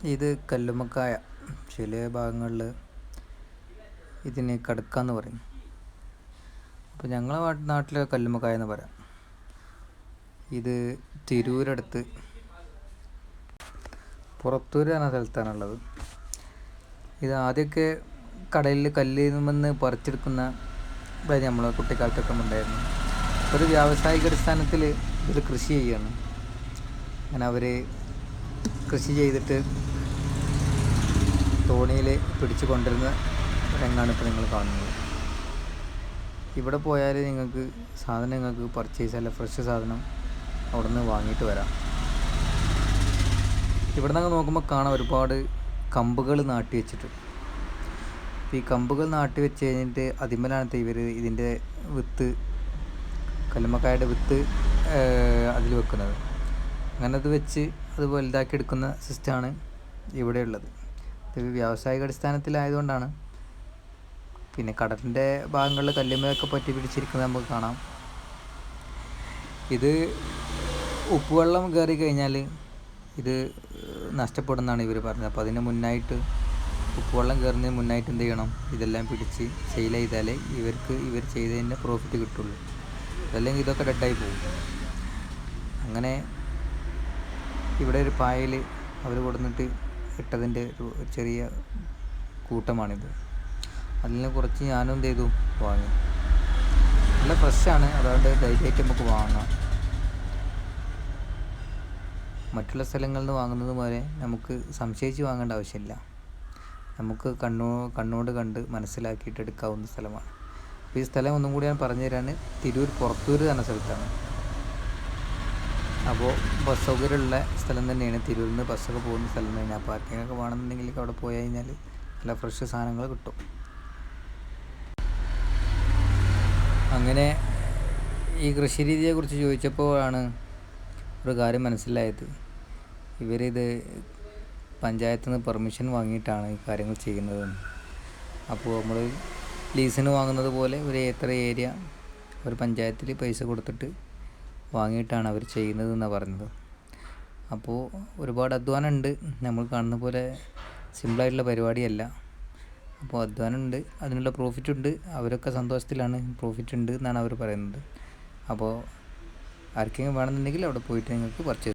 ഇത് കല്ലുമ്മക്കായ. ചില ഭാഗങ്ങളിൽ ഇതിന് കടുക്കാന്ന് പറയും. അപ്പോൾ ഞങ്ങളെ നാട്ടിൽ കല്ലുമ്മക്കായ എന്ന് പറയാം. ഇത് തിരൂരടുത്ത് പുറത്തൂർ എന്ന സ്ഥലത്താണുള്ളത്. ഇത് ആദ്യമൊക്കെ കടലിൽ കല്ലിൽ നിന്ന് പറിച്ചെടുക്കുന്ന നമ്മളെ കുട്ടിക്കാലത്തൊക്കെ ഉണ്ടായിരുന്നു. ഒരു വ്യാവസായിക അടിസ്ഥാനത്തിൽ ഇത് കൃഷി ചെയ്യുകയാണ്. അങ്ങനെ അവർ കൃഷി ചെയ്തിട്ട് തോണിയിൽ പിടിച്ചു കൊണ്ടിരുന്ന രംഗമാണ് ഇപ്പോൾ നിങ്ങൾ കാണുന്നത്. ഇവിടെ പോയാൽ നിങ്ങൾക്ക് പർച്ചേസ് അല്ല ഫ്രഷ് സാധനം അവിടെ നിന്ന് വാങ്ങിയിട്ട് വരാം. ഇവിടെ നിന്ന് നോക്കുമ്പോൾ കാണാം ഒരുപാട് കമ്പുകൾ നാട്ടി വെച്ചിട്ട്. ഈ കമ്പുകൾ നാട്ടി വെച്ച് കഴിഞ്ഞിട്ട് അതിന്മേലാണ് ഇതിൻ്റെ വിത്ത്, കല്ലുമ്മക്കായുടെ വിത്ത് അതിൽ വെക്കുന്നത്. അങ്ങനെ അത് വെച്ച് അത് വലുതാക്കി എടുക്കുന്ന സിസ്റ്റമാണ് ഇവിടെയുള്ളത്. ഇത് വ്യാവസായിക അടിസ്ഥാനത്തിലായതുകൊണ്ടാണ്. പിന്നെ കടലിൻ്റെ ഭാഗങ്ങളിൽ കല്ലുമ്മയൊക്കെ പറ്റി പിടിച്ചിരിക്കുന്നത് നമുക്ക് കാണാം. ഇത് ഉപ്പുവെള്ളം കയറി കഴിഞ്ഞാൽ ഇത് നഷ്ടപ്പെടുന്നതാണ് ഇവർ പറഞ്ഞത്. അപ്പോൾ അതിന് മുന്നായിട്ട് ഉപ്പുവെള്ളം കയറുന്നതിന് മുന്നായിട്ട് എന്ത് ചെയ്യണം, ഇതെല്ലാം പിടിച്ച് സെയിൽ ചെയ്താലേ ഇവർ ചെയ്തതിൻ്റെ പ്രോഫിറ്റ് കിട്ടുള്ളൂ. അതല്ലെങ്കിൽ ഇതൊക്കെ ഡെഡായി പോകും. അങ്ങനെ ഇവിടെ ഒരു പായൽ അവർ കൊടുന്നിട്ട് ഇട്ടതിൻ്റെ ഒരു ചെറിയ കൂട്ടമാണിത്. അതിൽ നിന്ന് കുറച്ച് ഞാനും എന്ത് ചെയ്തു, വാങ്ങി. നല്ല ഫ്രഷാണ്, അതുകൊണ്ട് ധൈര്യമായിട്ട് നമുക്ക് വാങ്ങാം. മറ്റുള്ള സ്ഥലങ്ങളിൽ നിന്ന് വാങ്ങുന്നത് പോലെ നമുക്ക് സംശയിച്ച് വാങ്ങേണ്ട ആവശ്യമില്ല. നമുക്ക് കണ്ണോട് കണ്ട് മനസ്സിലാക്കിയിട്ട് എടുക്കാവുന്ന സ്ഥലമാണ്. അപ്പോൾ ഈ സ്ഥലം ഒന്നും കൂടി ഞാൻ പറഞ്ഞു തരാണ്. തിരൂർ പുറത്തൂർ എന്ന സ്ഥലത്താണ്. അപ്പോൾ ബസ് സൗകര്യമുള്ള സ്ഥലം തന്നെയാണ്. തിരൂരിൽ നിന്ന് ബസ്സൊക്കെ പോകുന്ന സ്ഥലം തന്നെയാണ്. അപ്പോൾ ആർക്കെങ്കിലൊക്കെ വേണമെന്നുണ്ടെങ്കിൽ അവിടെ പോയി കഴിഞ്ഞാൽ നല്ല ഫ്രഷ് സാധനങ്ങൾ കിട്ടും. അങ്ങനെ ഈ കൃഷി രീതിയെക്കുറിച്ച് ചോദിച്ചപ്പോഴാണ് ഒരു കാര്യം മനസ്സിലായത്. ഇവരിത് പഞ്ചായത്തിൽ നിന്ന് പെർമിഷൻ വാങ്ങിയിട്ടാണ് ഈ കാര്യങ്ങൾ ചെയ്യുന്നത്. അപ്പോൾ നമ്മൾ ലീസിന് വാങ്ങുന്നത് പോലെ ഒരു എത്ര ഏരിയ ഒരു പഞ്ചായത്തിൽ പൈസ കൊടുത്തിട്ട് വാങ്ങിയിട്ടാണ് അവർ ചെയ്യുന്നത് എന്നാണ് പറഞ്ഞത്. അപ്പോൾ ഒരുപാട് അധ്വാനമുണ്ട്. നമ്മൾ കാണുന്ന പോലെ സിമ്പിളായിട്ടുള്ള പരിപാടിയല്ല. അപ്പോൾ അധ്വാനമുണ്ട്, അതിനുള്ള പ്രോഫിറ്റ് ഉണ്ട്. അവരൊക്കെ സന്തോഷത്തിലാണ്, പ്രോഫിറ്റ് ഉണ്ട് എന്നാണ് അവർ പറയുന്നത്. അപ്പോൾ ആർക്കെങ്കിലും വേണമെന്നുണ്ടെങ്കിൽ അവിടെ പോയിട്ട് നിങ്ങൾക്ക് പർച്ചേസ്